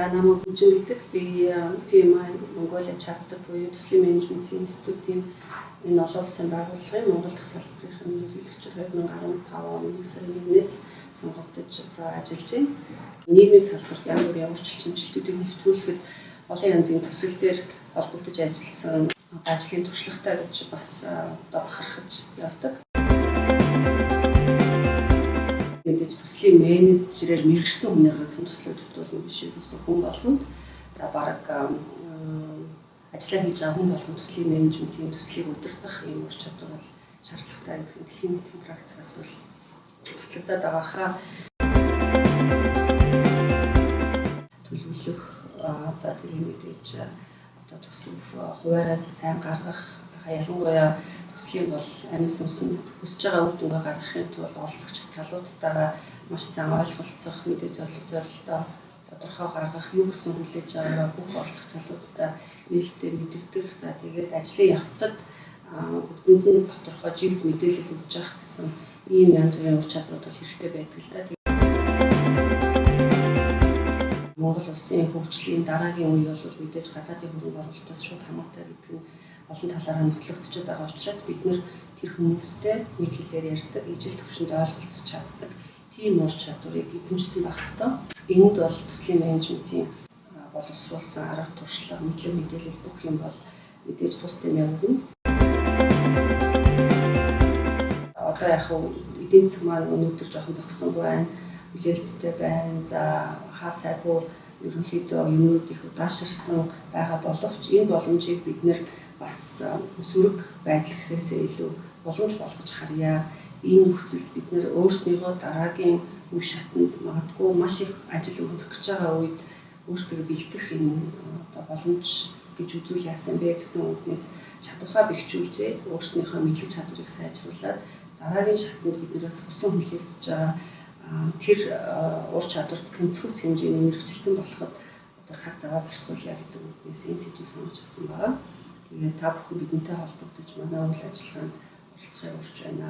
За намайг Хүнжин гэдэг би PMI Mongolia chapter буюу төслийн менежментийн институтийн энэ олон улсын байгууллагын Монгол дахь салбарын ерөнхийлөгчөөр 2015 оны 1 сарын 1-ээс сонгогдож ажиллаж байна. Нийгмийн салбарт ямар чилчилтүүдийг нэвтрүүлэхэд олон янзын төсөл дээр холбогдож ажилласан ажлын туршлагатай гэж бас бахархаж явдаг. Мэдээж төслийн менежерээр мэргэжсэн хүний ганцхан төсөл өдөртүүлэн биш ерөөсөө хүн болгонд за бараг ажиллаа хийж байгаа хүн болгон төслийн менежментийн төслийг удирдах юм ур чадвар бол шаардлагатай гэх юм дэлхийн нийтийн практикаас бол батлагдаад байгаа хаа. Төлөвлөх за тийм мэдээж одоо төсөв хуваараад сайн гаргах ялангуяа төслийн бол амин сүнсэнд хүсэж байгаа үр дүнгээ гаргахын тулд оролцогч талуудтайгаа маш сайн ойлголцох, мэдээ зорилгоо тодорхой гаргах, юу гэсэн хүлээж байгаагаа бүх оролцогч талуудтай нээлттэй мэдэрдэх. За тэгээд ажлын явцад бүгдэнд нь тодорхой живд мэдээлэл өгж явах гэсэн ийм янз бүрийн ур чадварууд бол хэрэгтэй байдаг л да. Монгол улсын хөгжлийн дараагийн үе бол мэдээж гадаадын хөрөнгө оруулалтаас шууд хамаатай гэдэг нь олон талаараа нөхцөлөгдөж байгаа учраас бид нэр тэр хүмүүстэй нэг хэлээр ярьдаг, ижил төвшөнд ойлголцож чаддаг тийм ур чадварыг эзэмшсэн байх ёстой. Энд бол төслийн менежментийн боловсруулсан арга туршлага, мэдлэг мэдээлэл бүх юм бол мэдээж тус дэмий өгнө. Одоо яг эдийн засаг маань өнөөдөр жоохон зогсонгүй байна, хүлээлттэй байна. За хаа сайгүй ерөнхийдөө юмнууд их удаашрсан байгаа боловч энэ боломжийг бид нэр бас сүрэг байдал гэхээсээ илүү боломж болгож харъя. Ийм нөхцөлд бид нэр өөрснийгөө дараагийн үе шатанд магадгүй маш их ажил өргөх гэж байгаа үед өөрсдөө бэлдэх энэ одоо боломж гэж үзүүл яасан бэ гэсэн үгнээс чадвараа бэхжүүлжээ. Өөрснийхөө мэдлэг чадварыг сайжруулад дараагийн шатанд биднээс хүсэн хүлээлтж байгаа тэр ур чадварт тэнцвэрч хэмжээний мэрэгчлэлтэн болоход одоо цаг заваа зарцуулъя гэдэг үгнээс энэ сэдвийг сонгож авсан байна. Тэгээд та бүхэн бидэнтэй холбогдож манай үйл ажиллагаанд оролцохыг урьж байна.